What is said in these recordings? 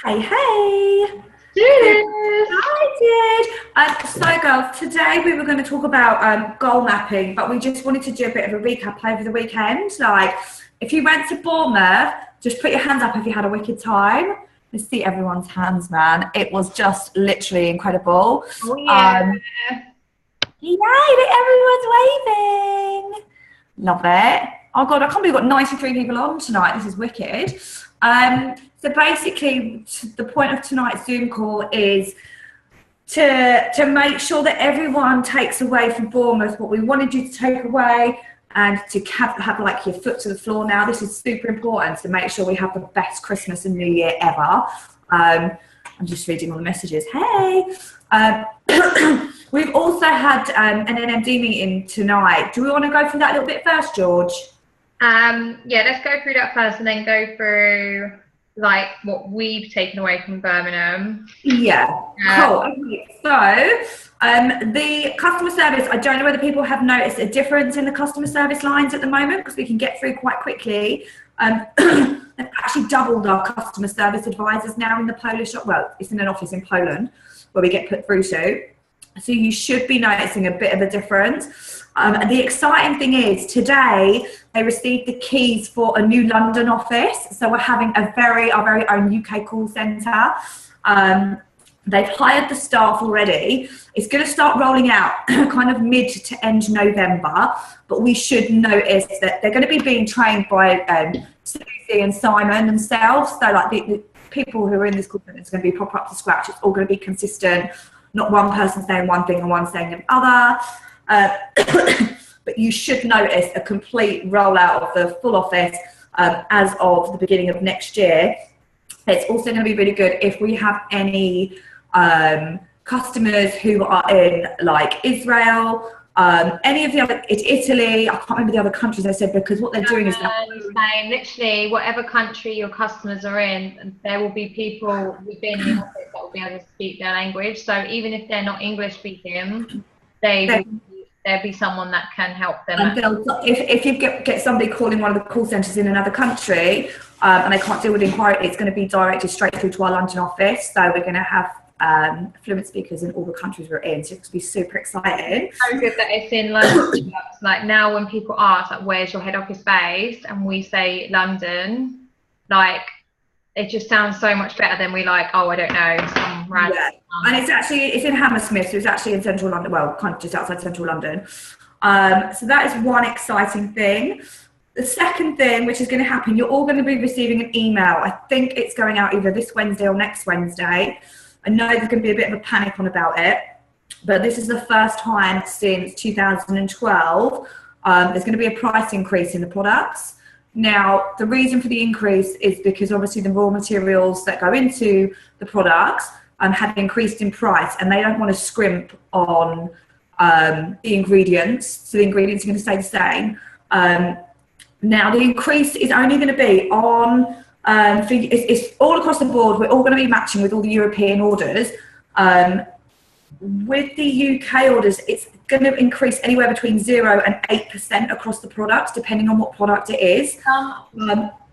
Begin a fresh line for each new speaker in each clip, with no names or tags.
Hey, hey!
Cheers!
So girls, today we were going to talk about goal mapping, but we just wanted to do a bit of a recap over the weekend. Like, if you went to Bournemouth, just put your hands up if you had a wicked time. Let's see everyone's hands, man. It was just literally incredible.
Oh yeah.
Yay, everyone's waving. Love it. Oh God, I can't believe we've got 93 people on tonight. This is wicked. So basically, the point of tonight's Zoom call is to make sure that everyone takes away from Bournemouth what we wanted you to take away, and to have like your foot to the floor now. This is super important to make sure we have the best Christmas and New Year ever. I'm just reading all the messages. Hey! We've also had an NMD meeting tonight. Do we want to go through that a little bit first, George?
Yeah, let's go through that first and then go through like what we've taken away from Birmingham.
Yeah, cool. Okay, so the customer service, I don't know whether people have noticed a difference in the customer service lines at the moment, because we can get through quite quickly. They've actually doubled our customer service advisors now in the Polish, well, it's in an office in Poland where we get put through to. So you should be noticing a bit of a difference. And the exciting thing is today they received the keys for a new London office. So we're having our very own UK call centre. They've hired the staff already. It's going to start rolling out kind of mid to end November, but we should notice that they're going to be being trained by Susie and Simon themselves. So like the people who are in this call centre is going to be proper up to scratch. It's all going to be consistent. Not one person saying one thing and one saying the other. But you should notice a complete rollout of the full office as of the beginning of next year. It's also going to be really good if we have any customers who are in like Israel, any of the other, Italy, I can't remember the other countries I said, because what they're doing is
saying literally whatever country your customers are in, there will be people within the office that will be able to speak their language. So even if they're not English speaking, there'll be someone that can help them.
And if you get somebody calling one of the call centres in another country and they can't deal with inquiry, it's going to be directed straight through to our London office. So we're going to have fluent speakers in all the countries we're in. So it's going to be super exciting.
So good that it's in London. Like now when people ask, like, where's your head office based? And we say London, like, it just sounds so much better than we like, oh, I don't know, some random.
Yeah. And it's in Hammersmith, so it's actually in central London, well, kind of just outside central London. So that is one exciting thing. The second thing, which is going to happen, you're all going to be receiving an email. I think it's going out either this Wednesday or next Wednesday. I know there's going to be a bit of a panic on about it, but this is the first time since 2012 there's going to be a price increase in the products. Now, the reason for the increase is because obviously the raw materials that go into the products have increased in price, and they don't want to scrimp on the ingredients. So the ingredients are going to stay the same. Now, the increase is only going to be on, it's all across the board. We're all going to be matching with all the European orders. With the UK orders, it's going to increase anywhere between 0 and 8% across the products, depending on what product it is.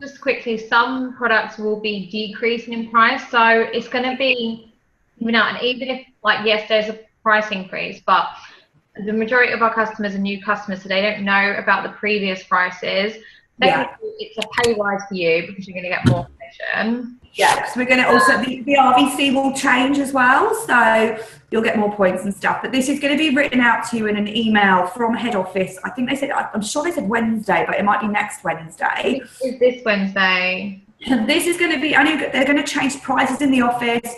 Just quickly, some products will be decreasing in price, so it's going to be even out. And even if, like, yes, there's a price increase, but the majority of our customers are new customers, so they don't know about the previous prices. Technically, it's a pay rise for you because you're going to get more commission.
Yeah, because we're going to also, the RVC will change as well, so you'll get more points and stuff. But this is going to be written out to you in an email from head office. I think they said, I'm sure they said Wednesday, but it might be next Wednesday.
It's this Wednesday.
This is going to be, they're going to change prices in the office.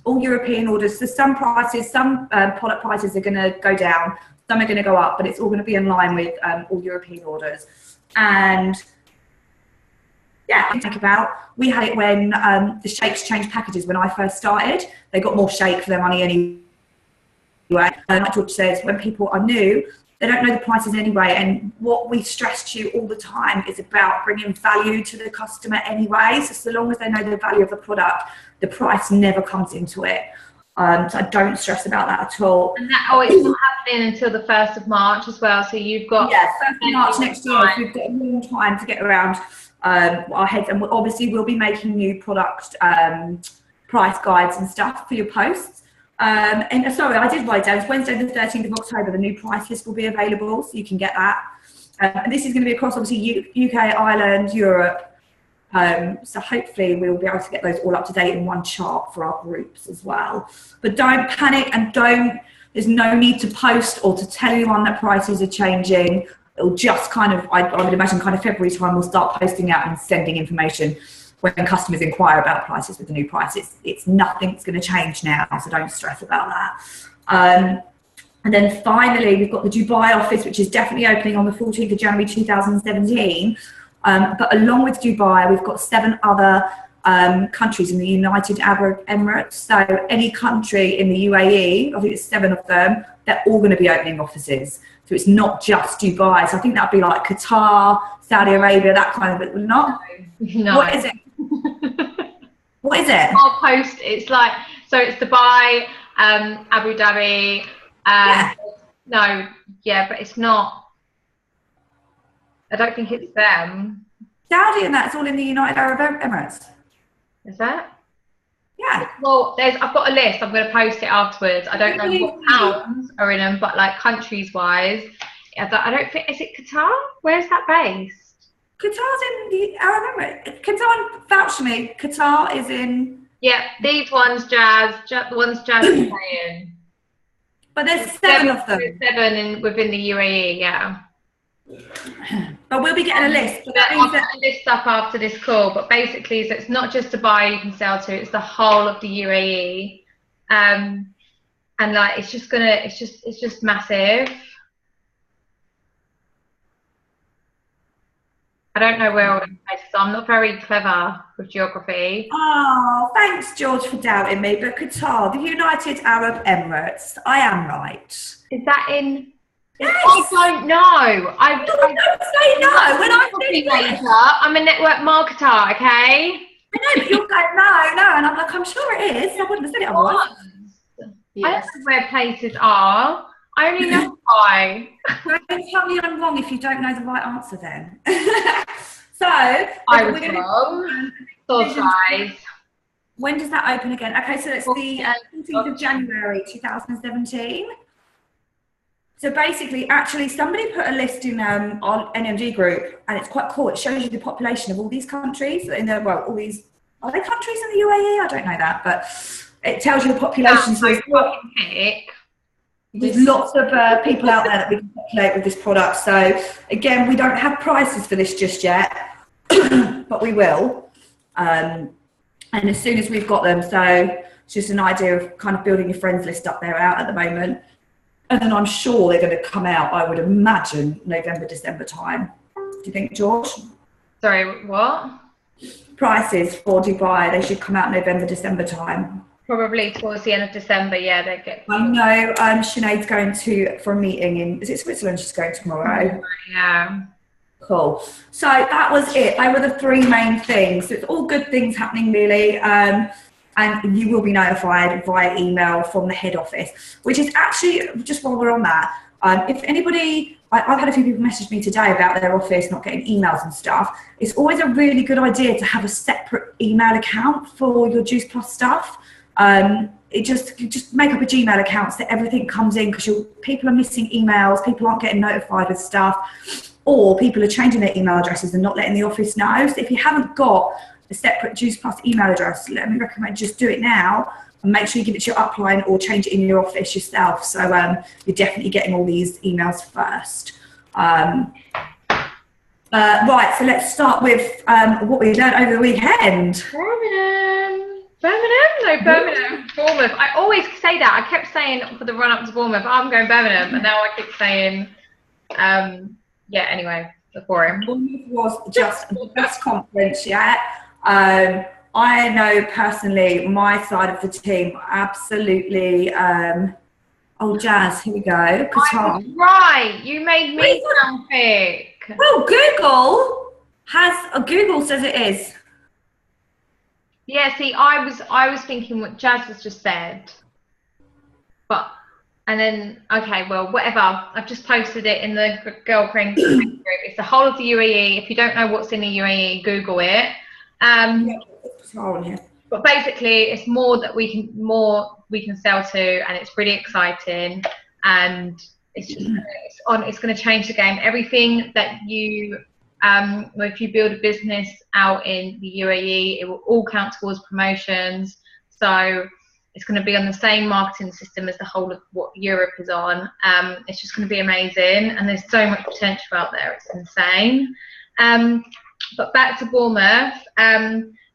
All European orders. So some prices, some product prices are going to go down, some are going to go up, but it's all going to be in line with all European orders. And yeah, think about, we had it when the shakes changed packages when I first started. They got more shake for their money anyway. And like George says, when people are new, they don't know the prices anyway. And what we stress to you all the time is about bringing value to the customer anyway. So long as they know the value of the product, the price never comes into it. So I don't stress about that at all.
And that, it's not happening until the 1st of March as well. So you've got...
Yeah, 1st of March next year. So we've got a long time to get around our heads, and obviously we'll be making new product price guides and stuff for your posts. And sorry, I did write down, it's Wednesday the 13th of October, the new price list will be available, so you can get that. And this is going to be across obviously UK, Ireland, Europe. So hopefully we'll be able to get those all up to date in one chart for our groups as well. But don't panic, and there's no need to post or to tell anyone that prices are changing. It'll just kind of, I would imagine kind of February time, we'll start posting out and sending information when customers inquire about prices with the new prices. It's nothing's going to change now, so don't stress about that. And then finally, we've got the Dubai office, which is definitely opening on the 14th of January 2017. But along with Dubai, we've got 7 other countries in the United Arab Emirates. So any country in the UAE, I think it's 7 of them, they're all going to be opening offices. So it's not just Dubai. So I think that'd be like Qatar, Saudi Arabia, that kind of, not?
No.
What is it? What is it?
I'll post, it's like, so it's Dubai, Abu Dhabi,
Yeah.
no, yeah, but it's not, I don't think it's them.
Saudi and that's all in the United Arab Emirates.
Is that?
Yeah.
Well, I've got a list. I'm going to post it afterwards. I don't know what towns are in them, but like countries wise, I don't think, is it Qatar? Where's that based?
Qatar's in the Arab Emirates. Can someone vouch for me? Qatar is in...
Yeah, these ones, the ones Jazz is saying.
But there's 7 of them.
There's 7 within the UAE, yeah.
But we'll be getting a list.
I'll put a list up after this call, but basically, so it's not just Dubai you can sell to; it's the whole of the UAE, and like it's just massive. I don't know where all the places are. I'm not very clever with geography.
Oh, thanks, George, for doubting me. But Qatar, the United Arab Emirates, I am right.
Is that in?
Yes.
I don't know.
Don't say no. When I say yes.
I'm a network marketer, okay?
I know, but you're going no, and I'm like, I'm sure it is. I wouldn't have said it otherwise.
Yes. I don't know where places are. I only know why.
Don't tell me I'm wrong if you don't know the right answer then. So,
I was wrong. Size.
When does that open again? Okay, so it's the 14th of January 2017. So basically, actually, somebody put a list in our NMG group, and it's quite cool. It shows you the population of all these countries. All these, are they countries in the UAE? I don't know that, but it tells you the population. So there's lots of people out there that we can populate with this product. So again, we don't have prices for this just yet, but we will. And as soon as we've got them, so it's just an idea of kind of building your friends list up there out at the moment. And then I'm sure they're going to come out, I would imagine, November, December time. Do you think, George?
Sorry, what?
Prices for Dubai, they should come out November, December time.
Probably towards the end of December, yeah. They get.
I know Sinead's going for a meeting in, is it Switzerland she's going tomorrow?
Yeah.
Cool. So that was it. They were the 3 main things. So it's all good things happening, really. And you will be notified via email from the head office, which is actually, just while we're on that, if anybody, I've had a few people message me today about their office not getting emails and stuff. It's always a really good idea to have a separate email account for your Juice Plus stuff. You just make up a Gmail account so that everything comes in, because people are missing emails, people aren't getting notified with stuff, or people are changing their email addresses and not letting the office know. So if you haven't got a separate Juice Plus email address, let me recommend just do it now and make sure you give it to your upline or change it in your office yourself. So you're definitely getting all these emails first. Right, so let's start with what we learned over the weekend.
Birmingham, Bournemouth. I always say that. I kept saying for the run up to Bournemouth, I'm going Birmingham, and now I keep saying, yeah. Anyway, that's boring.
Bournemouth was just the best conference yet. I know personally, my side of the team absolutely. Oh, Jazz, here we go.
I was right. You made me sound thick.
Well, Google says it is.
Yeah, see, I was thinking what Jazz has just said, but And then, okay, well, whatever. I've just posted it in the Girl Crane group. It's the whole of the UAE. If you don't know what's in the UAE, Google it. But basically, it's more that we can sell to, and it's really exciting. And it's just it's going to change the game. Everything that you if you build a business out in the UAE, it will all count towards promotions. So it's going to be on the same marketing system as the whole of what Europe is on. It's just going to be amazing, and there's so much potential out there. It's insane. But back to Bournemouth.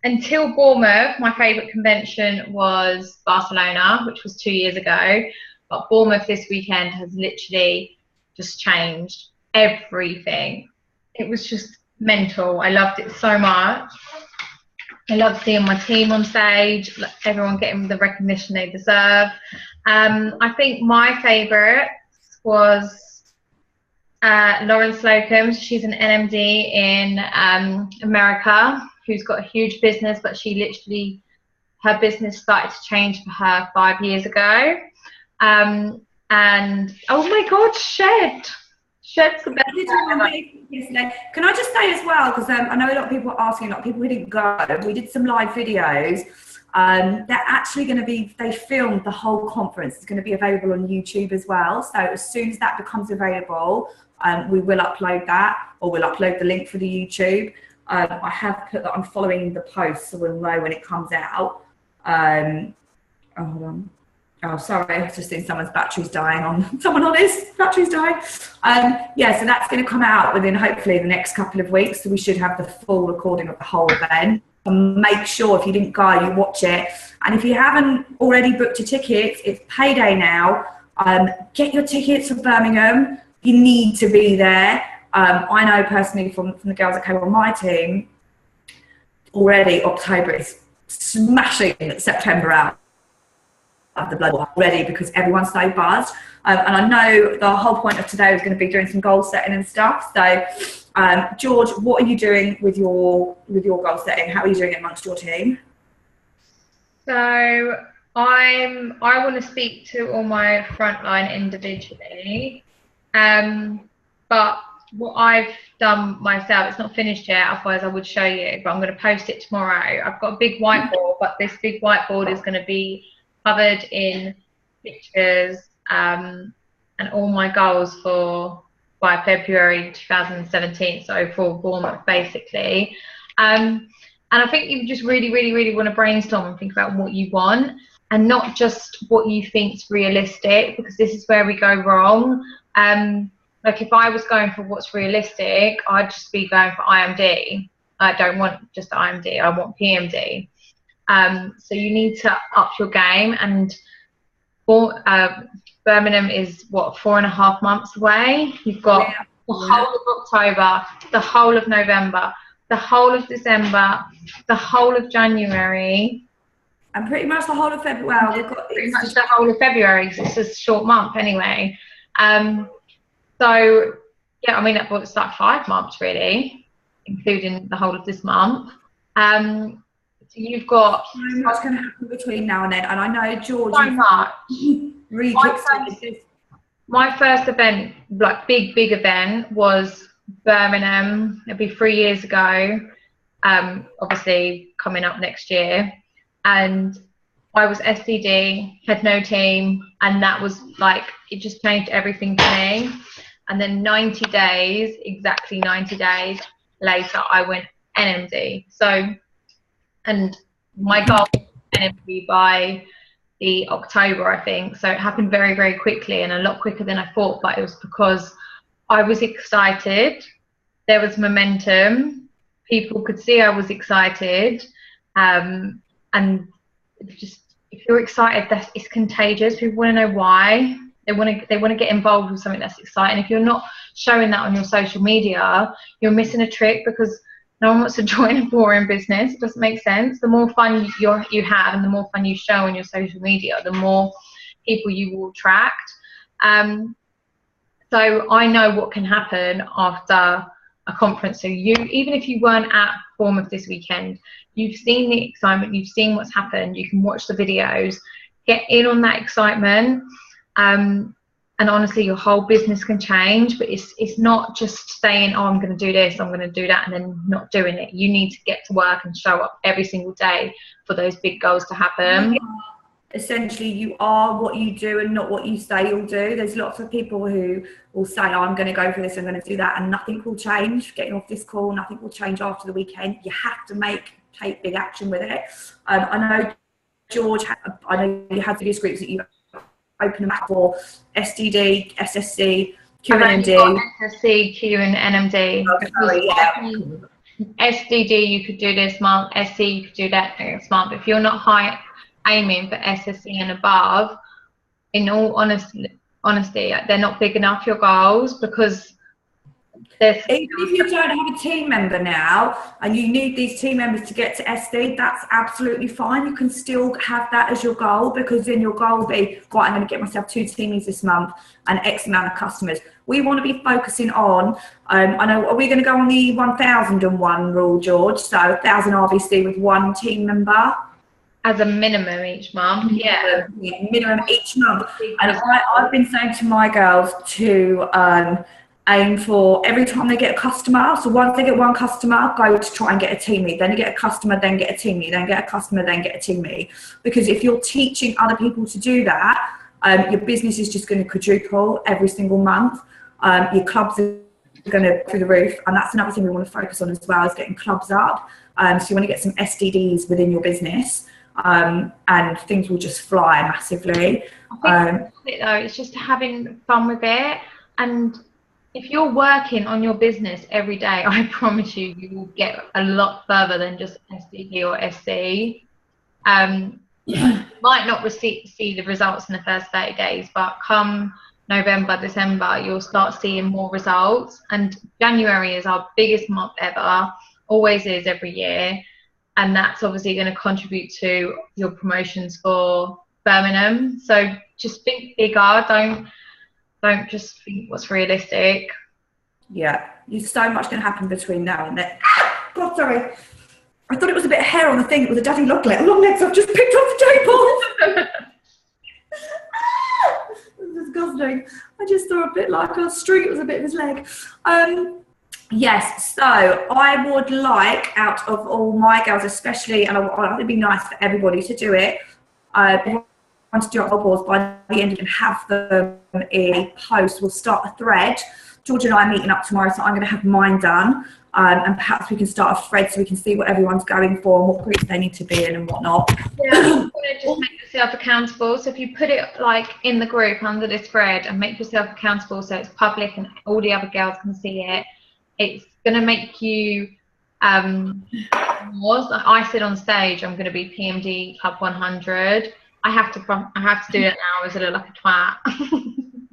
Until Bournemouth, my favourite convention was Barcelona, which was 2 years ago. But Bournemouth this weekend has literally just changed everything. It was just mental. I loved it so much. I love seeing my team on stage, everyone getting the recognition they deserve. I think my favourite was Lauren Slocum. She's an NMD in America who's got a huge business, but her business started to change for her 5 years ago. And oh my God, Shed's the best.
Can I just say as well, because I know a lot of people are asking, a lot of people who didn't go, we did some live videos. They're actually going to be, they filmed the whole conference. It's going to be available on YouTube as well. So as soon as that becomes available, we will upload that, or we'll upload the link for the YouTube. I have put that I'm following the post, so we'll know when it comes out. Oh, hold on. Oh, sorry, I was just seeing someone's battery's dying on, someone on his battery's dying. Yeah, so that's going to come out within hopefully the next couple of weeks. So we should have the full recording of the whole event. And make sure if you didn't go, you watch it. And if you haven't already booked your tickets, it's payday now. Get your tickets for Birmingham. You need to be there. I know personally from the girls that came on my team, already October is smashing September out of the blood already because everyone's so buzzed. And I know the whole point of today was going to be doing some goal setting and stuff. So, George, what are you doing with your goal setting? How are you doing it amongst your team?
So I want to speak to all my frontline individually, but what I've done myself, it's not finished yet, otherwise I would show you, but I'm going to post it tomorrow. I've got a big whiteboard, but this big whiteboard is going to be covered in pictures and all my goals by February 2017, so for Bournemouth basically. And I think you just really, really, really want to brainstorm and think about what you want and not just what you think is realistic, because this is where we go wrong. Like if I was going for what's realistic, I'd just be going for IMD. I don't want just IMD, I want PMD. So you need to up your game, and Birmingham is what, 4.5 months away. You've got the whole of October, the whole of November, the whole of December, the whole of January,
and pretty much the whole of February. Well, we've got
pretty much the whole of February. So it's a short month anyway. So yeah, I mean it's like 5 months really, including the whole of this month. So you've got
so much going to happen between now and then, and I know George.
So much.
Really
my first event, like big event, was Birmingham. It'll be 3 years ago. Obviously coming up next year, and I was SCD, had no team, and that was like, it just changed everything for me. And then 90 days, exactly 90 days later, I went NMD. So, and my goal was NMD by the October, I think. So it happened very, very quickly, and a lot quicker than I thought, but it was because I was excited. There was momentum. People could see I was excited. And just, if you're excited, it's contagious. People want to know why. They want to get involved with something that's exciting. If you're not showing that on your social media, you're missing a trick, because no one wants to join a boring business. It doesn't make sense. The more fun you have and the more fun you show on your social media, the more people you will attract. So I know what can happen after a conference. So even if you weren't at Bournemouth this weekend, you've seen the excitement, you've seen what's happened, you can watch the videos, get in on that excitement. And honestly, your whole business can change, but it's not just saying, oh, I'm going to do this, I'm going to do that, and then not doing it. You need to get to work and show up every single day for those big goals to happen.
Essentially, you are what you do and not what you say you'll do. There's lots of people who will say, oh, I'm going to go for this, I'm going to do that, and nothing will change. Getting off this call, nothing will change after the weekend. You have to take big action with it. I know, George, I know you had various groups that you open them up for SDD, SSC, Q and NMD.
SSC, Q and NMD.
Oh, sorry, yeah.
SDD you could do this month, SC you could do that next month. If you're not aiming for SSC and above, in all honesty, they're not big enough, your goals, because
even if you don't have a team member now and you need these team members to get to SD, that's absolutely fine. You can still have that as your goal, because then your goal will be, right, I'm going to get myself 2 teamies this month and X amount of customers. We want to be focusing on, I know, are we going to go on the 1001 rule, George? So 1,000 obviously with 1 team member.
As a minimum each month, yeah.
Minimum each month. And I've been saying to my girls to aim for every time they get a customer. So once they get 1 customer, go to try and get a teamie. Then you get a customer, then get a teamie. Then get a customer, then get a teamie. Because if you're teaching other people to do that, your business is just going to quadruple every single month. Your clubs are going to through the roof, and that's another thing we want to focus on as well, is getting clubs up. So you want to get some SDDs within your business, and things will just fly massively.
I think it's just having fun with it. And if you're working on your business every day, I promise you, you will get a lot further than just SDD or SC. You might not see the results in the first 30 days, but come November, December, you'll start seeing more results. And January is our biggest month ever, always is every year. And that's obviously going to contribute to your promotions for Birmingham. So just think bigger, don't just think what's realistic.
Yeah, there's so much going to happen between now and then. God, sorry. I thought it was a bit of hair on the thing. It was a daddy long legs I've just picked off the table. It's disgusting. I just saw a bit like a streak. It was a bit of his leg. Yes, so I would like, out of all my girls especially, and I think it'd be nice for everybody to do it, to do it on boards by the end and have them in a post. We'll start a thread. George and I are meeting up tomorrow, so I'm going to have mine done, and perhaps we can start a thread so we can see what everyone's going for and what groups they need to be in and whatnot.
Yeah, just make yourself accountable. So if you put it like in the group under this thread and make yourself accountable so it's public and all the other girls can see it, it's going to make you more. Like I said on stage, I'm going to be PMD Club 100. I have to do that now, as I look like a twat.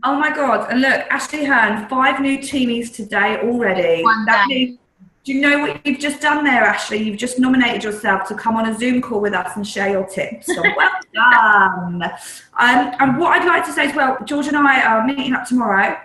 Oh my God! And look, Ashley Hearn, 5 new teamies today already. Do you know what you've just done there, Ashley? You've just nominated yourself to come on a Zoom call with us and share your tips. So well done. And what I'd like to say as well, George and I are meeting up tomorrow.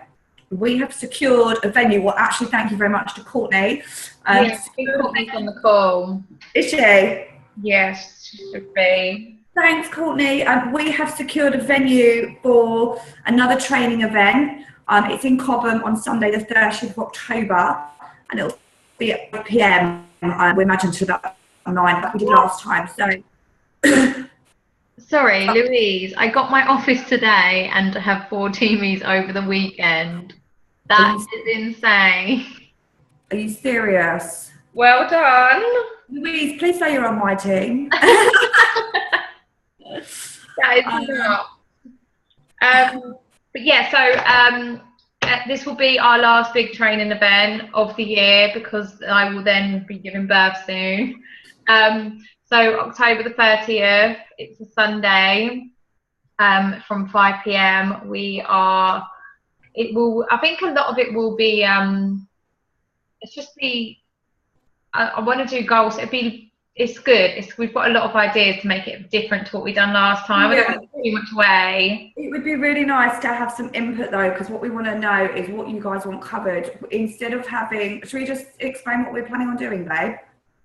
We have secured a venue. Well, actually, thank you very much to Courtney.
Yes, Courtney's on the call.
Is she?
Yes, she should be.
Thanks, Courtney. We have secured a venue for another training event. It's in Cobham on Sunday, the 30th of October, and it'll be at 5 p.m. We imagine to about 9, like we did last time. So,
sorry, Louise. I got my office today and have 4 teamies over the weekend. That is insane.
Are you serious?
Well done,
Louise. Please say you're on my team.
That is not. But yeah, so this will be our last big training event of the year, because I will then be giving birth soon. So October the 30th, it's a Sunday, from 5 p.m. I think a lot of it will be, it's just I want to do goals. It's good. We've got a lot of ideas to make it different to what we've done last time.
Yeah.
I don't want to give too much away.
It would be really nice to have some input though, because what we want to know is what you guys want covered. Instead of having, should we just explain what we're planning on doing, babe?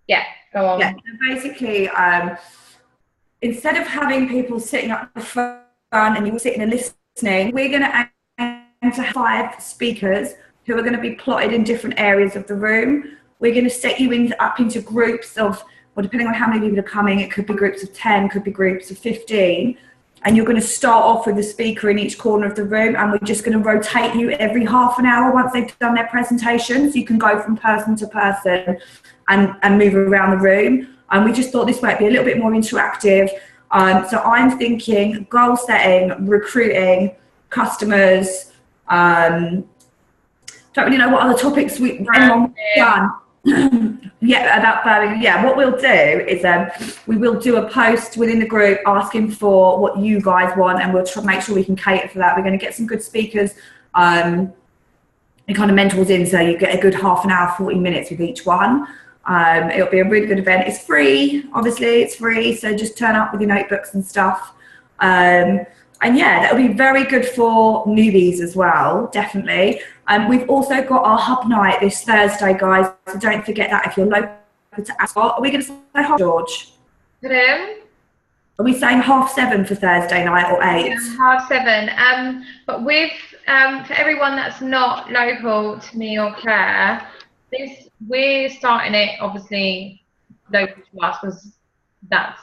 Yeah, go on.
Yeah, so basically, instead of having people sitting up the front and you sitting and listening listening, we're going to aim to have 5 speakers who are going to be plotted in different areas of the room. We're going to set you up into groups of, well, depending on how many people are coming, it could be groups of 10, could be groups of 15. And you're going to start off with a speaker in each corner of the room, and we're just going to rotate you every half an hour once they've done their presentation, so you can go from person to person and move around the room. And we just thought this might be a little bit more interactive. So I'm thinking goal setting, recruiting, customers. Don't really know what other topics anyone done. Yeah, about Birmingham. Yeah, what we'll do is we will do a post within the group asking for what you guys want, and we'll try make sure we can cater for that. We're going to get some good speakers and kind of mentors in, so you get a good half an hour, 40 minutes with each one. It'll be a really good event. It's free, obviously, it's free, so just turn up with your notebooks and stuff. And yeah, that'll be very good for newbies as well, definitely. We've also got our hub night this Thursday, guys, so don't forget that if you're local to Ascot. Are we going to say half, George?
Pardon?
Are we saying 7:30 for Thursday night or 8?
Yeah, 7:30. But with for everyone that's not local to me or Claire, we're starting it obviously local to us because that's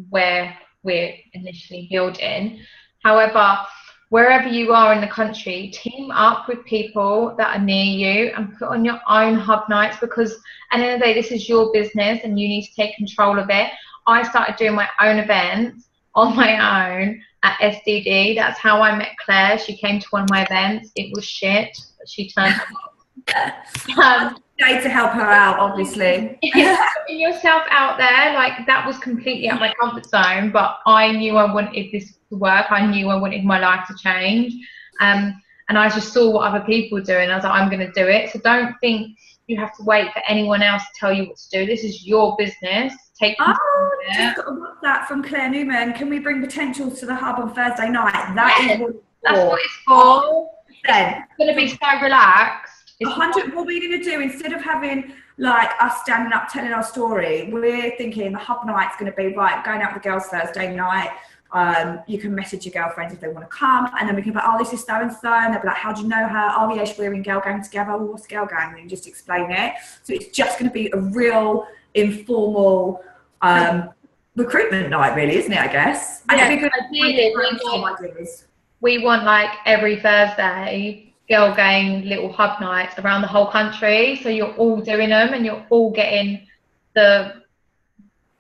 where we're initially building. However, wherever you are in the country, team up with people that are near you and put on your own hub nights, because at the end of the day, this is your business and you need to take control of it. I started doing my own events on my own at SDD. That's how I met Claire. She came to one of my events. It was shit, but she turned up.
To help her out, obviously.
Putting yourself out there, like, that was completely out of my comfort zone, but I knew I wanted this to work. I knew I wanted my life to change. And I just saw what other people were doing. I was like, I'm going to do it. So don't think you have to wait for anyone else to tell you what to do. This is your business. Take control of it.
Just got a WhatsApp from Claire Newman. Can we bring potentials to the hub on Thursday night?
That's what it's for.
Then
it's going to be so relaxed.
100. What we're going to do, instead of having like us standing up telling our story, we're thinking the hub night's going to be right. Going out with the girls Thursday night. You can message your girlfriends if they want to come, and then we can be, oh, this is so and so, and they'll be like, how do you know her? Oh yeah, we're in girl gang together. Well, what's girl gang? And you just explain it. So it's just going to be a real informal recruitment night, really, isn't it? I guess. And
yeah, we want like every Thursday girl gang little hub nights around the whole country, so you're all doing them and you're all getting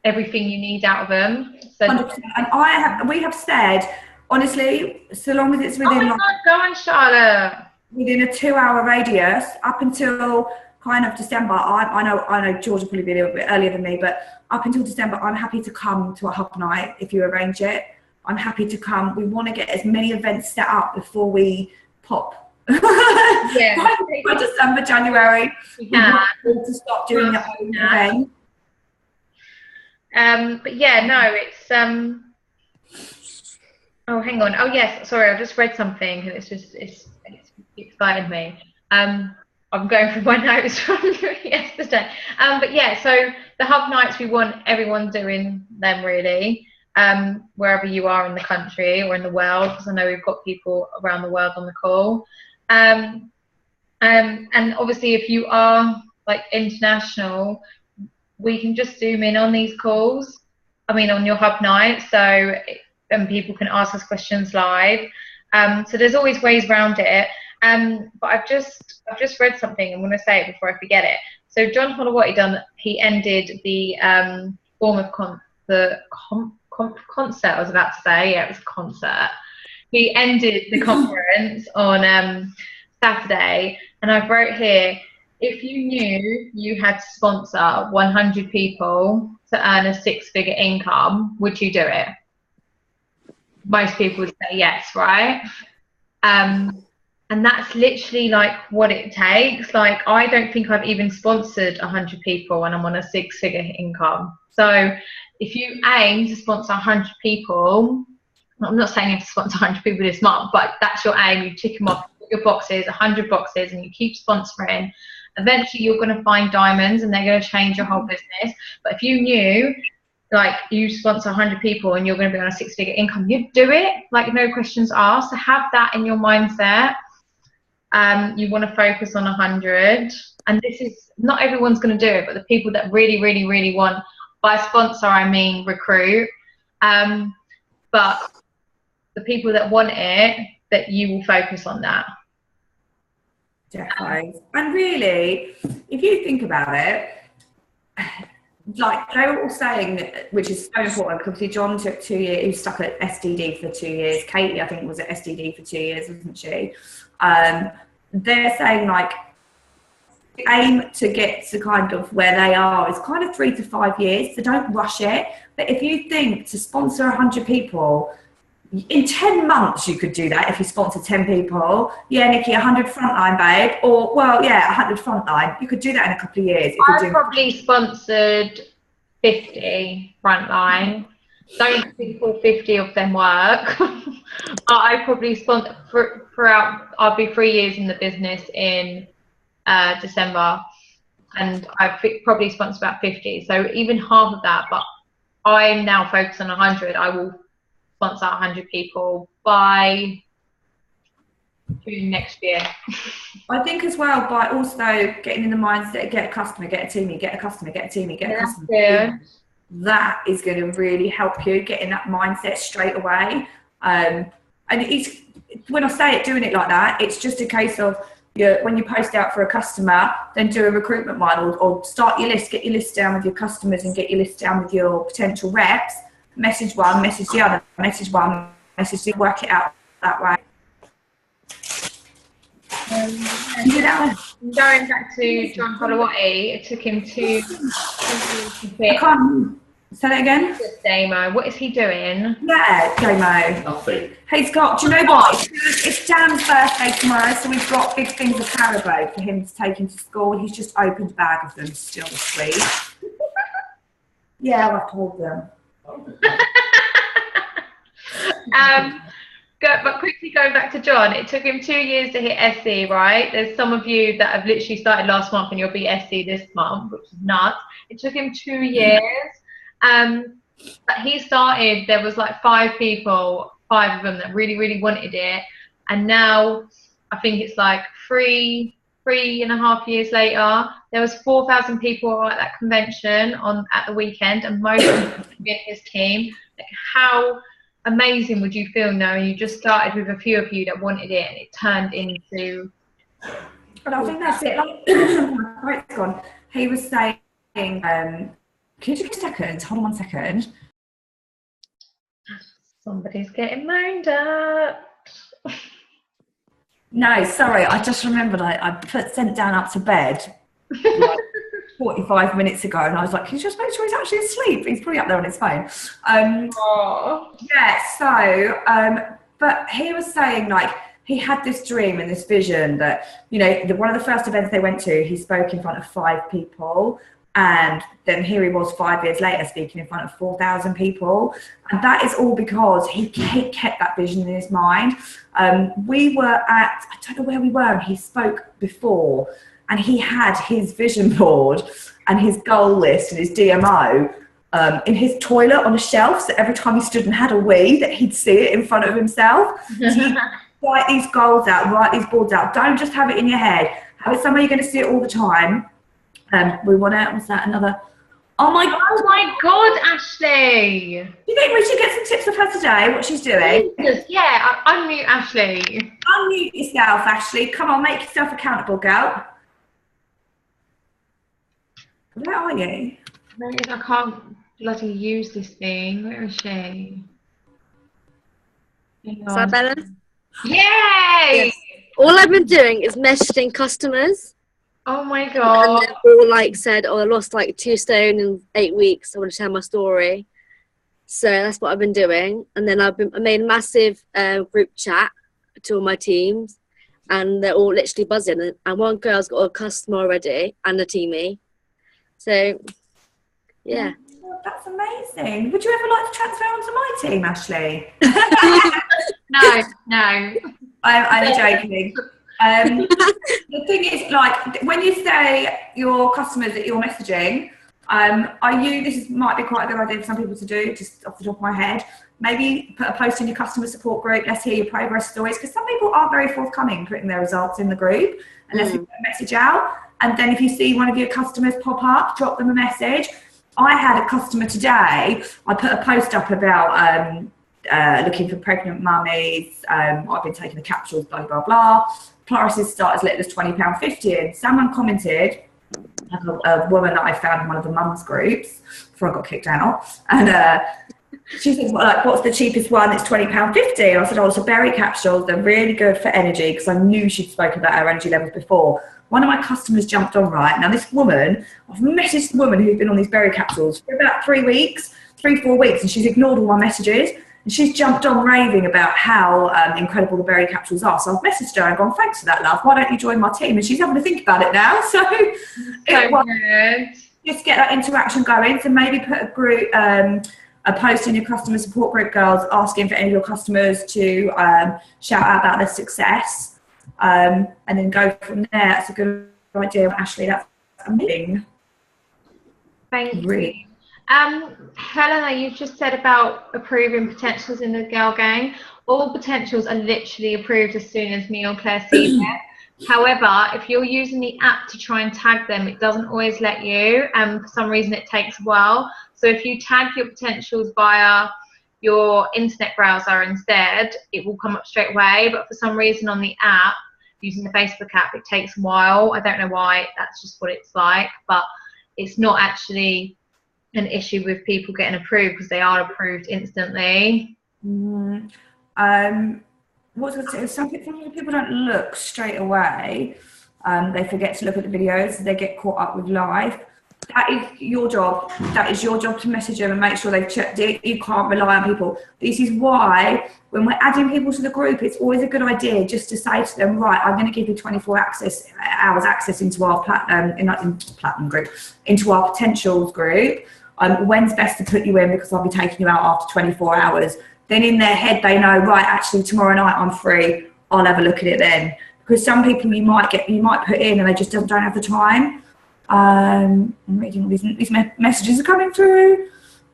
everything you need out of them. So
100%. And we have said, honestly, so long as it's within
go on, Charlotte,
within a 2-hour radius up until kind of December. I know George will probably be a little bit earlier than me, but up until December, I'm happy to come to a hub night if you arrange it. I'm happy to come. We want to get as many events set up before we pop. Yeah, by December, January, we want to stop doing their own event.
But yeah, no, it's oh, hang on. Oh yes, sorry, I just read something and it's excited me. I'm going through my notes from yesterday. But yeah, so the hub nights, we want everyone doing them, really, wherever you are in the country or in the world, because I know we've got people around the world on the call. And obviously if you are like international, we can just zoom in on these calls. I mean, on your hub night, so people can ask us questions live. So there's always ways around it. But I've just read something. I'm going to say it before I forget it. So John Holowati he ended the Bournemouth concert. I was about to say, yeah, it was a concert. He ended the conference on Saturday, and I wrote here, if you knew you had to sponsor 100 people to earn a 6-figure income, would you do it? Most people would say yes, right? And that's literally like what it takes. Like, I don't think I've even sponsored 100 people when I'm on a 6-figure income. So if you aim to sponsor 100 people, I'm not saying you have to sponsor 100 people this month, but that's your aim. You tick them off, your boxes, 100 boxes, and you keep sponsoring. Eventually, you're going to find diamonds, and they're going to change your whole business. But if you knew like you sponsor 100 people and you're going to be on a 6-figure income, you'd do it, like no questions asked. So have that in your mindset. You want to focus on 100, and this is not everyone's going to do it, but the people that really, really, really want, by sponsor I mean recruit, but the people that want it, that you will focus on that.
Definitely. And really, if you think about it, like they were all saying, which is so important, because obviously John took 2 years, he was stuck at SDD for 2 years. Katie, I think, was at SDD for 2 years, wasn't she? They're saying like, aim to get to kind of where they are is kind of 3 to 5 years, so don't rush it. But if you think to sponsor 100 people, in 10 months you could do that if you sponsor 10 people. Yeah, Nikki, 100 frontline, babe. Or, well, yeah, 100 frontline. You could do that in a couple of years.
I probably sponsored 50 frontline. Don't think all 50 of them work. But I probably sponsored throughout, I'll be 3 years in the business in December. And I've probably sponsored about 50. So even half of that, but I'm now focused on 100. I will sponsor 100 people by June next year.
I think as well, by also getting in the mindset, get a customer, get a teamie, get a customer, get a teamie, get a customer.
Yeah.
That is going to really help you get in that mindset straight away. And it's, when I say it, doing it like that, it's just a case of when you post out for a customer, then do a recruitment one, or start your list, get your list down with your customers and get your list down with your potential reps. Message one, message the other, message one, message the, work it out that way.
Going back to John Holowati, it took him 2 years to hit.
I can't say that again.
Damo, what is he doing?
Yeah, Damo.
Nothing.
He's got, do you know what? It's Dan's birthday tomorrow, so we've got big things of Haribo for him to take him to school, and he's just opened a bag of them still this week. Yeah, I've told them.
But quickly going back to John, it took him 2 years to hit SC, right? There's some of you that have literally started last month and you'll be SC this month, which is nuts. It took him 2 years. But he started, there was like 5 people, 5 of them that really, really wanted it. And now I think it's like 3.5 years later, there was 4,000 people at that convention at the weekend, and most of them in his team. Like, how amazing would you feel knowing you just started with a few of you that wanted it and it turned into...
But I think that's it. Like, it's gone. He was saying, can you just give a second? Hold on 1 second.
Somebody's getting moaned up.
No, sorry, I just remembered I sent Dan up to bed like 45 minutes ago, and I was like, can you just make sure he's actually asleep? He's probably up there on his phone. Yeah, so, but he was saying, like, he had this dream and this vision that, you know, one of the first events they went to, he spoke in front of 5 people. And then here he was 5 years later speaking in front of 4,000 people. And that is all because he kept that vision in his mind. We were at, I don't know where we were, and he spoke before, and he had his vision board and his goal list and his DMO in his toilet on a shelf. So every time he stood and had a wee, that he'd see it in front of himself. So you write these goals out, write these boards out. Don't just have it in your head. Have it somewhere you're going to see it all the time. We want to, what's that, another, oh my
God, Ashley.
Do you think we should get some tips of her today, what she's doing?
Jesus, yeah, unmute Ashley.
Unmute yourself, Ashley. Come on, make yourself accountable, girl. Where are you?
I can't bloody use this thing. Where is she?
Is that better?
Yay!
Yes. All I've been doing is messaging customers.
Oh my God.
And they've all like said, oh, I lost like 2 stone in 8 weeks. I want to share my story. So that's what I've been doing. And then I made a massive group chat to all my teams, and they're all literally buzzing. And one girl's got a customer already and a teamie. So, yeah.
Oh, that's amazing. Would you ever like to transfer onto my team, Ashley?
No.
I'm joking. The thing is, like, when you say your customers that you're messaging, This might be quite a good idea for some people to do, just off the top of my head. Maybe put a post in your customer support group. Let's hear your progress stories, because some people aren't very forthcoming putting their results in the group unless you put a message out. And then if you see one of your customers pop up, drop them a message. I had a customer today. I put a post up about looking for pregnant mummies. I've been taking the capsules, blah blah blah. Prices start as little as £20.50. And someone commented, a woman that I found in one of the mums groups before I got kicked out, and she said, well, like, what's the cheapest one? It's £20.50. I said, oh, it's a berry capsules. They're really good for energy, because I knew she'd spoken about her energy levels before. One of my customers jumped on, right? Now this woman, I've messaged the woman who'd been on these berry capsules for about 4 weeks, and she's ignored all my messages. And she's jumped on raving about how incredible the berry capsules are. So I've messaged her and gone, thanks for that, love. Why don't you join my team? And she's having to think about it now. So just get that interaction going. So maybe put a group, a post in your customer support group, girls, asking for any of your customers to shout out about their success. And then go from there. That's a good idea, Ashley. That's amazing.
Thank you. Helena, you just said about approving potentials in the girl gang. All potentials are literally approved as soon as me or Claire see them. However, if you're using the app to try and tag them, it doesn't always let you, and for some reason it takes a while. So if you tag your potentials via your internet browser instead, it will come up straight away. But for some reason on the app, using the Facebook app, it takes a while. I don't know why, that's just what it's like, but it's not actually an issue with people getting approved, because they are approved instantly.
Some people don't look straight away. They forget to look at the videos. They get caught up with life. That is your job. That is your job to message them and make sure they've checked it. You can't rely on people. This is why when we're adding people to the group, it's always a good idea just to say to them, right, I'm going to give you 24 hours access into our platinum group, into our potentials group. When's best to put you in, because I'll be taking you out after 24 hours. Then in their head, they know, right, actually tomorrow night I'm free. I'll have a look at it then. Because some people you might put in and they just don't have the time. I'm reading all these messages are coming through.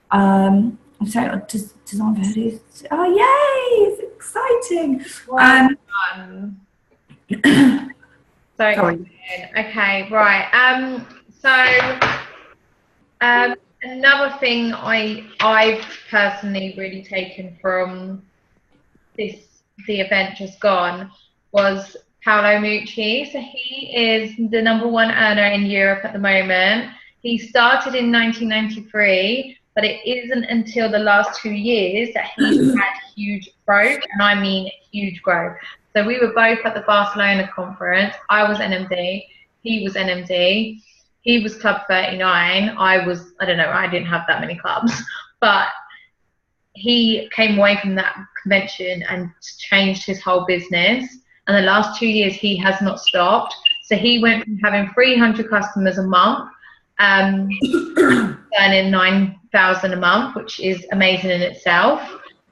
I'm saying, design for hoodies. Oh, yay! It's exciting.
Sorry. Okay, right. Another thing I've personally really taken from the event just gone was Paolo Mucci. So he is the #1 earner in Europe at the moment. He started in 1993, but it isn't until the last 2 years that he's had huge growth, and I mean huge growth. So we were both at the Barcelona conference. I was NMD, he was NMD. He was Club 39. I don't know, I didn't have that many clubs, but he came away from that convention and changed his whole business. And the last 2 years, he has not stopped. So he went from having 300 customers a month, earning 9,000 a month, which is amazing in itself.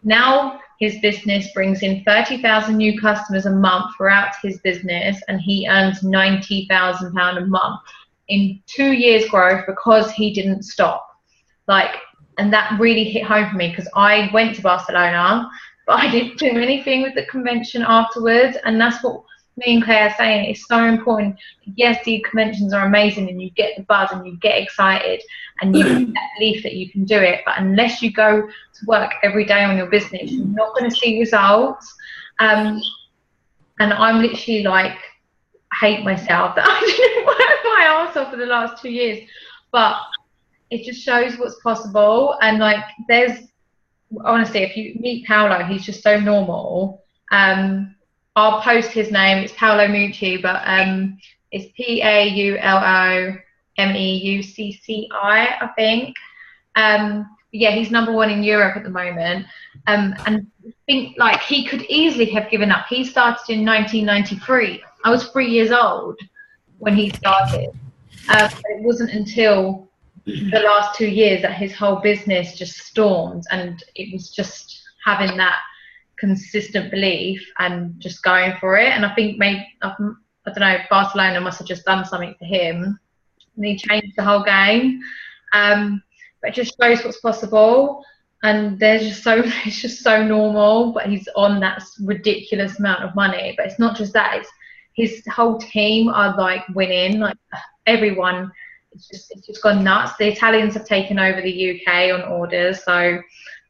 Now his business brings in 30,000 new customers a month throughout his business, and he earns £90,000 a month in 2 years growth, because he didn't stop. And that really hit home for me, because I went to Barcelona, but I didn't do anything with the convention afterwards. And that's what me and Claire are saying. It's so important. Yes, these conventions are amazing, and you get the buzz and you get excited and you get that belief that you can do it. But unless you go to work every day on your business, you're not going to see results. And I'm literally like, hate myself that I didn't work my ass off for the last 2 years. But it just shows what's possible. And honestly, if you meet Paolo, he's just so normal. I'll post his name. It's Paolo Mucci, but it's PAULOMEUCCI, I think. Yeah, he's #1 in Europe at the moment. And I think he could easily have given up. He started in 1993. I was 3 years old when he started. It wasn't until the last 2 years that his whole business just stormed, and it was just having that consistent belief and just going for it. And I think maybe, I don't know, Barcelona must have just done something for him, and he changed the whole game. But it just shows what's possible. And it's just so normal, but he's on that ridiculous amount of money. But it's not just that, it's his whole team are like winning, like everyone. It's just gone nuts. The Italians have taken over the UK on orders, so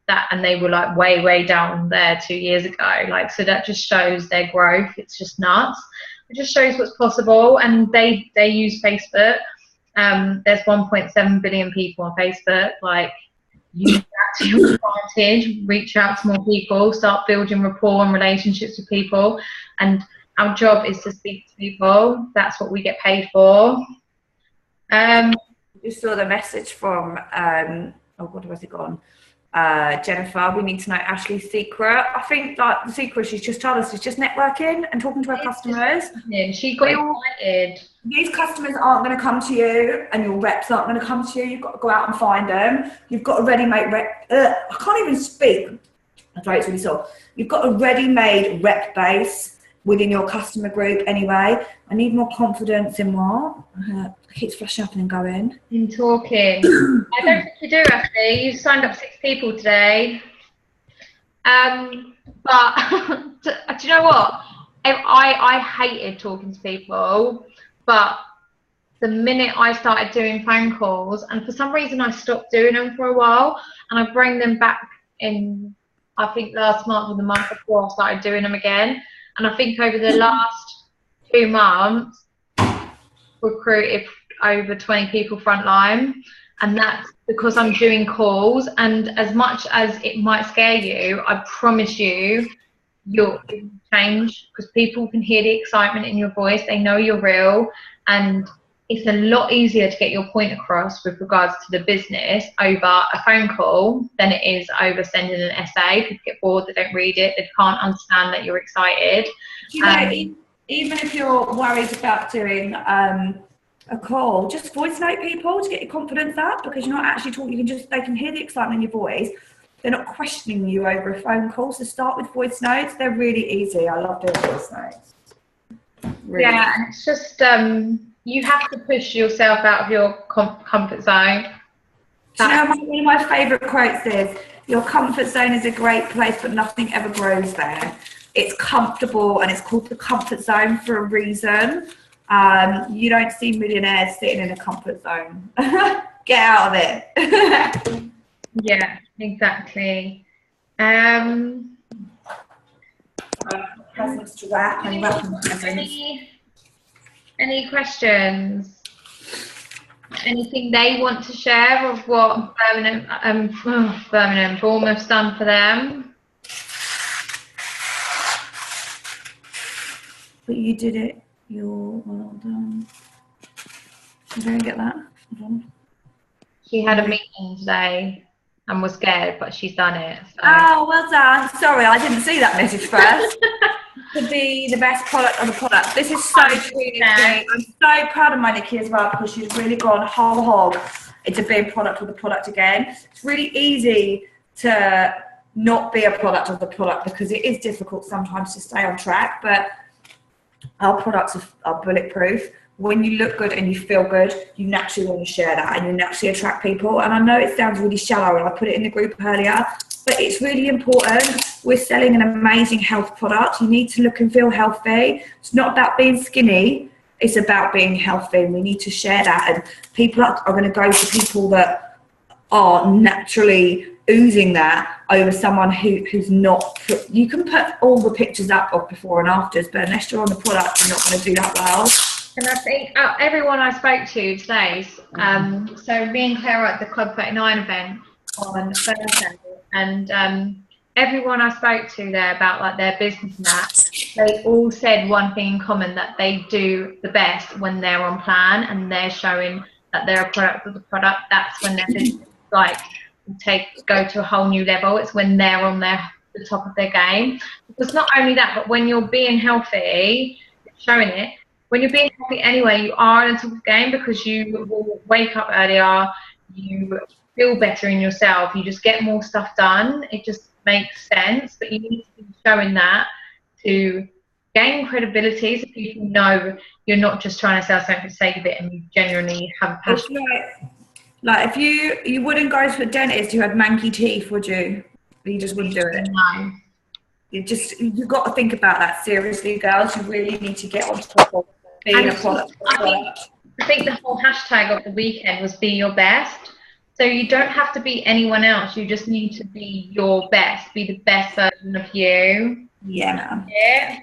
that, and they were like way down there 2 years ago. Like, so that just shows their growth. It's just nuts. It just shows what's possible. And they use Facebook. There's 1.7 billion people on Facebook. Like, use that to your advantage. Reach out to more people. Start building rapport and relationships with people. And our job is to speak to people. That's what we get paid for.
You saw the message from oh God, where's it gone? Jennifer, we need to know Ashley's secret. I think that the secret she's just told us is just networking and talking to her customers.
She got excited.
These customers aren't going to come to you, and your reps aren't going to come to you. You've got to go out and find them. You've got a ready-made rep. I can't even speak. My throat's really sore. You've got a ready-made rep base within your customer group anyway. I need more confidence in what? It keeps flashing up and then going.
In talking. I don't think you do, Ashley. You signed up 6 people today. But do you know what? I hated talking to people, but the minute I started doing phone calls, and for some reason I stopped doing them for a while, and I bring them back in, I think last month or the month before I started doing them again. And I think over the last 2 months, recruited over 20 people frontline. And that's because I'm doing calls. And as much as it might scare you, I promise you, you'll change, because people can hear the excitement in your voice. They know you're real. And it's a lot easier to get your point across with regards to the business over a phone call than it is over sending an essay. People get bored, they don't read it, they can't understand that you're excited.
You know, even if you're worried about doing a call, just voice note people to get your confidence up, because you're not actually talking. They can hear the excitement in your voice. They're not questioning you over a phone call. So start with voice notes. They're really easy. I love doing voice notes. Really.
Yeah, and it's just you have to push yourself out of your comfort zone.
Do you know, one of my favourite quotes is, your comfort zone is a great place, but nothing ever grows there. It's comfortable, and it's called the comfort zone for a reason. You don't see millionaires sitting in a comfort zone. Get out of it.
Yeah, exactly.
Presents to wrap and wrapping presents.
Any questions? Anything they want to share of what Bournemouth's done for them?
But you did it. You're well done. You don't get that?
She had a meeting today and was scared, but she's done it. So.
Oh, well done. Sorry, I didn't see that message first. To be the best product of the product. This is so true. I'm so proud of my Nikki as well, because she's really gone whole hog into being product of the product again. It's really easy to not be a product of the product, because it is difficult sometimes to stay on track, but our products are bulletproof. When you look good and you feel good, you naturally want to share that, and you naturally attract people. And I know it sounds really shallow, and I put it in the group earlier, but it's really important. We're selling an amazing health product. You need to look and feel healthy. It's not about being skinny. It's about being healthy. And we need to share that. And people are going to go to people that are naturally oozing that over someone who's not. You can put all the pictures up of before and afters, but unless you're on the product, you're not going to do that well.
And I think everyone I spoke to today, so me and Claire were at the Club 39 event on Thursday, and everyone I spoke to there about like their business and that, they all said one thing in common, that they do the best when they're on plan and they're showing that they're a product of the product. That's when their business go to a whole new level. It's when they're on the top of their game. Because not only that, but when you're being healthy, showing it. When you're being healthy anyway, you are on the top of the game, because you will wake up earlier, you feel better in yourself, you just get more stuff done. It just makes sense, but you need to be showing that to gain credibility, so people know you're not just trying to sell something for the sake of it, and you genuinely have a passion.
Like, if you wouldn't go to a dentist who had manky teeth, would you? You just wouldn't do it.
No.
You've got to think about that seriously, girls. You really need to get on top of being a product.
I think the whole hashtag of the weekend was be your best. So you don't have to be anyone else. You just need to be your best. Be the best version of you.
Yeah, man.
Yeah.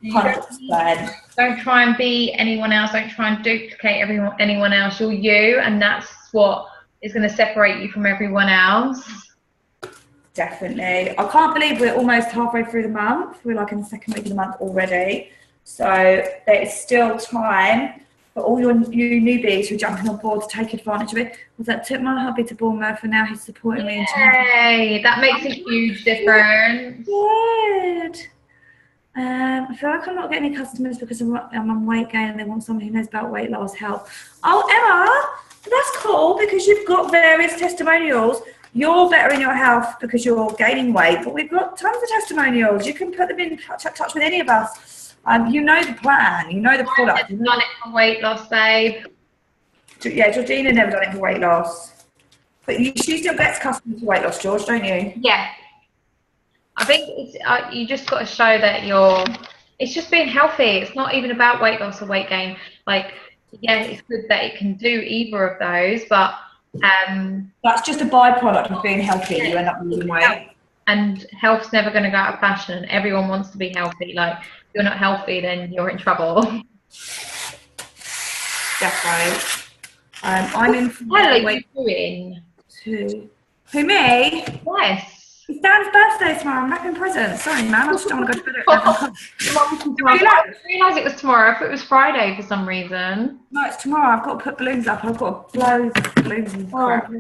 100%.
Don't try and be anyone else. Don't try and duplicate anyone else. You're you, and that's what is going to separate you from everyone else.
Definitely. I can't believe we're almost halfway through the month. We're like in the second week of the month already. So there is still time for all you newbies who are jumping on board to take advantage of it. I took my hubby to Bourn, and now he's supporting me.
Yay! That makes a huge difference.
Good. I feel like I'm not getting any customers because I'm on weight gain and they want someone who knows about weight loss help. Oh, Emma, that's cool because you've got various testimonials. You're better in your health because you're gaining weight, but we've got tons of testimonials. You can put them in touch with any of us. You know the plan, you know the product.
I've done it for weight loss, babe.
Yeah, Georgina never done it for weight loss. But she still gets customers for weight loss, George, don't you?
Yeah. I think it's, you just got to show that it's just being healthy. It's not even about weight loss or weight gain. Like, yeah, it's good that it can do either of those, but
that's just a byproduct of being healthy. You end up losing weight.
And health's never going to go out of fashion. Everyone wants to be healthy. Like, if you're not healthy, then you're in trouble.
Definitely. I'm in.
What are you doing?
Who, me?
Yes.
It's Dan's birthday tomorrow. I'm wrapping presents. Sorry, man. I just don't want to go to bed at 11
I didn't realise it was tomorrow. I thought it was Friday for some reason.
No, it's tomorrow. I've got to put balloons up. I've got to blow balloons and crap.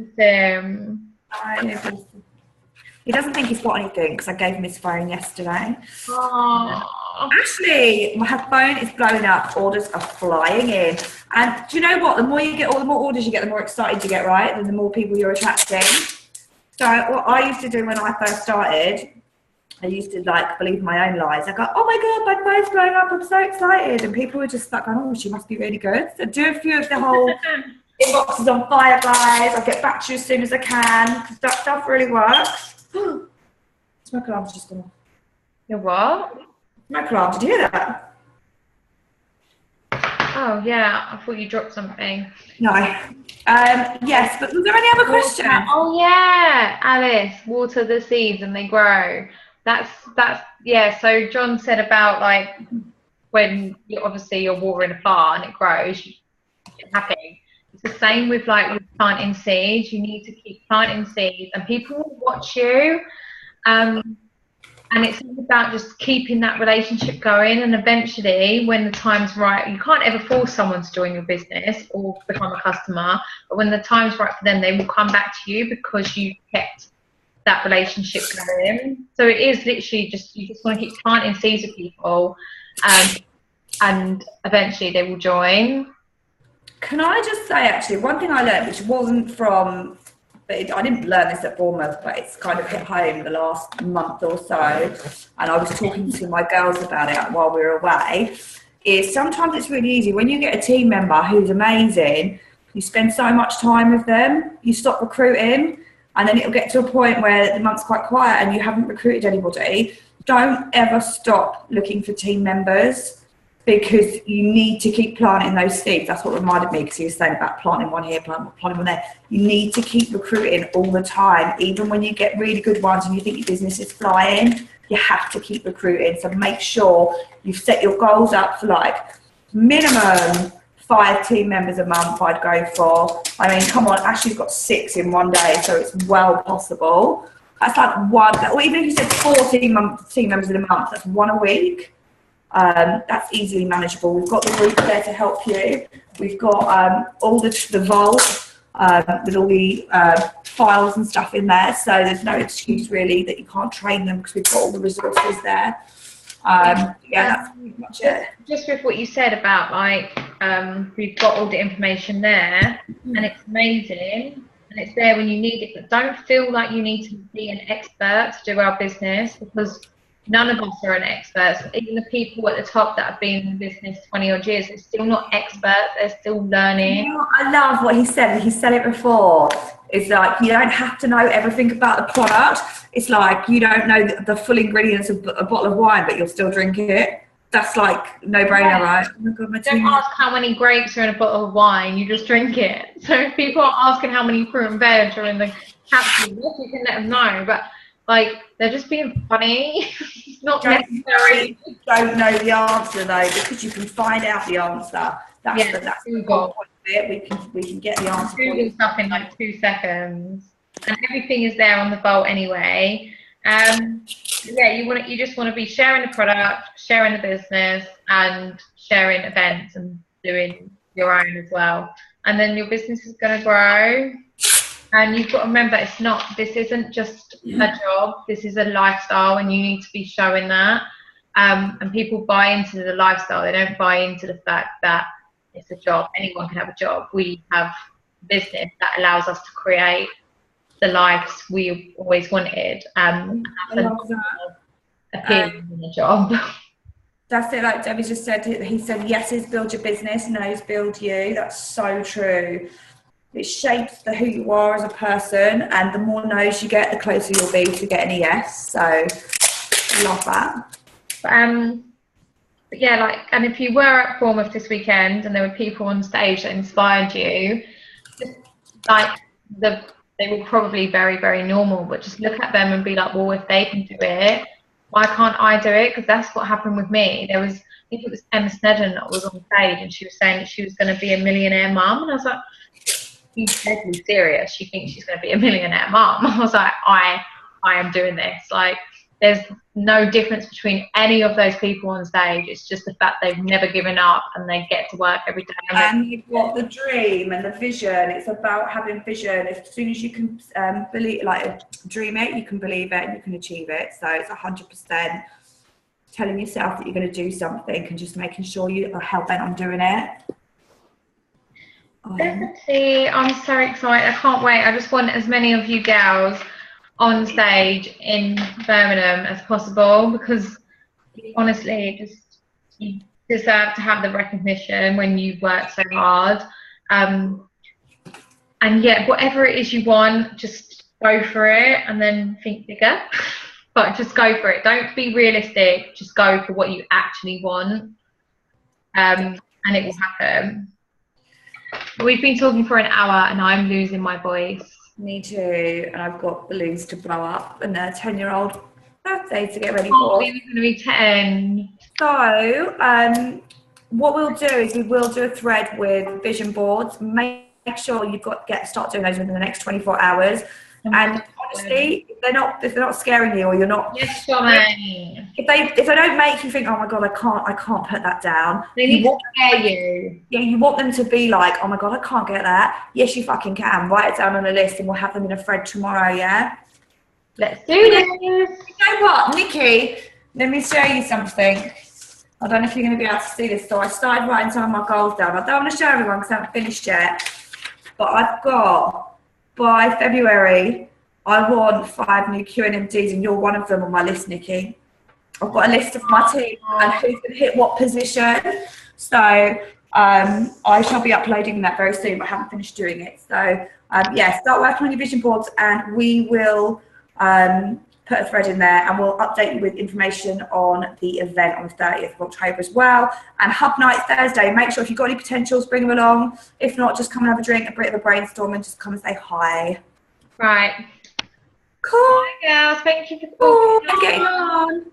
He doesn't think he's got anything because I gave him his phone yesterday.
Oh.
Actually, my phone is blowing up. Orders are flying in. And do you know what? The more you get, the more orders you get, the more excited you get, right? And the more people you're attracting. So what I used to do when I first started, I used to believe my own lies. I go, oh my God, my phone's blowing up. I'm so excited. And people were just like, oh, she must be really good. So do a few of the whole inbox is on fire, guys. I'll get back to you as soon as I can. Because that stuff really works. Smoke alarm's just gone off.
Your what?
Smoke alarm, did you hear that?
Oh yeah, I thought you dropped something.
No. Yes, but was there any other questions?
Oh yeah, Alice, water the seeds and they grow. That's yeah. So John said about like when you're watering a plant and it grows, you're happy. It's the same with planting seeds. You need to keep planting seeds, and people will watch you. And it's all about just keeping that relationship going, and eventually when the time's right, you can't ever force someone to join your business or become a customer, but when the time's right for them, they will come back to you because you kept that relationship going. So it is literally you just want to keep planting seeds with people, and eventually they will join.
Can I just say, actually, one thing I learned, which wasn't from, I didn't learn this at Bournemouth, but it's kind of hit home the last month or so, and I was talking to my girls about it while we were away, is sometimes it's really easy. When you get a team member who's amazing, you spend so much time with them, you stop recruiting, and then it'll get to a point where the month's quite quiet and you haven't recruited anybody. Don't ever stop looking for team members, because you need to keep planting those seeds. That's what reminded me, because he was saying about planting one here, planting one there. You need to keep recruiting all the time. Even when you get really good ones and you think your business is flying, you have to keep recruiting. So make sure you've set your goals up for minimum 5 team members a month I'd go for. I mean, come on, Ashley's got 6 in one day, so it's well possible. That's one, or even if you said 4 team members in a month, that's 1 a week. That's easily manageable. We've got the group there to help you. We've got all the vault with all the files and stuff in there, so there's no excuse really that you can't train them, because we've got all the resources there. That's pretty much it.
Just with what you said about we've got all the information there, and it's amazing, and it's there when you need it, but don't feel like you need to be an expert to do our business, because none of us are an experts. Even the people at the top that have been in business 20 odd years, they're still not experts. They're still learning.
You know, I love what he said. He said it before. It's like, you don't have to know everything about the product. It's like, you don't know the full ingredients of a bottle of wine, but you'll still drink it. That's like no-brainer, right? Oh my God,
don't ask how many grapes are in a bottle of wine, you just drink it. So if people are asking how many fruit and veg are in the capsule, you can let them know. But like, they're just being funny. It's not necessary.
Don't know the answer though, because you can find out the answer. That's the whole point of it. We can get the answer.
Google stuff in like 2 seconds, and everything is there on the vault anyway. Yeah, you just want to be sharing the product, sharing the business, and sharing events and doing your own as well. And then your business is going to grow. And you've got to remember, this isn't just a job. This is a lifestyle, and you need to be showing that. And people buy into the lifestyle. They don't buy into the fact that it's a job. Anyone can have a job. We have business that allows us to create the lives we always wanted. That's appealing in a job.
That's it, like Debbie just said. He said, yes is build your business, no is build you. That's so true. It shapes who you are as a person, and the more no's you get, the closer you'll be to getting a yes. So love that.
But yeah, like, and if you were at Bournemouth this weekend and there were people on stage that inspired you, just like they were probably very, very normal, but just look at them and be like, well, if they can do it, why can't I do it? Because that's what happened with me. I think it was Emma Snedden that was on stage, and she was saying that she was going to be a millionaire mum, and I was like, she's deadly serious. She thinks she's going to be a millionaire mum. I was like, I am doing this. Like, there's no difference between any of those people on stage. It's just the fact they've never given up and they get to work every day.
And you've got the dream and the vision. It's about having vision. As soon as you can dream it, you can believe it and you can achieve it. So it's 100% telling yourself that you're going to do something and just making sure you are hell bent on doing it.
Definitely. I'm so excited. I can't wait. I just want as many of you gals on stage in Birmingham as possible, because honestly, you deserve to have the recognition when you work so hard. And yeah, whatever it is you want, just go for it and then think bigger. But just go for it. Don't be realistic. Just go for what you actually want, and it will happen. We've been talking for an hour and I'm losing my voice.
Me too, and I've got balloons to blow up and a 10-year-old birthday to get ready for.
He's going to be 10.
So, what we'll do is we will do a thread with vision boards. Make sure start doing those within the next 24 hours. And honestly, if they're not scaring you, or you're not,
yes, Tommy.
If they don't make you think, oh my God, I can't put that down.
They need to scare you.
Yeah, you want them to be like, oh my God, I can't get that. Yes, you fucking can. Write it down on a list, and we'll have them in a thread tomorrow. Yeah.
Let's do this.
You know what, Nikki? Let me show you something. I don't know if you're going to be able to see this. So I started writing some of my goals down. I don't want to show everyone because I haven't finished yet. But I've got, by February, I want 5 new QNMDs, and you're one of them on my list, Nikki. I've got a list of my team and who's going to hit what position. So I shall be uploading that very soon, but I haven't finished doing it. So yeah, start working on your vision boards, and we will put a thread in there, and we'll update you with information on the event on the 30th of October as well. And Hub Night Thursday, make sure if you've got any potentials, bring them along. If not, just come and have a drink, a bit of a brainstorm, and just come and say hi.
Right.
Cool.
Hi, girls. Thank you for
getting on.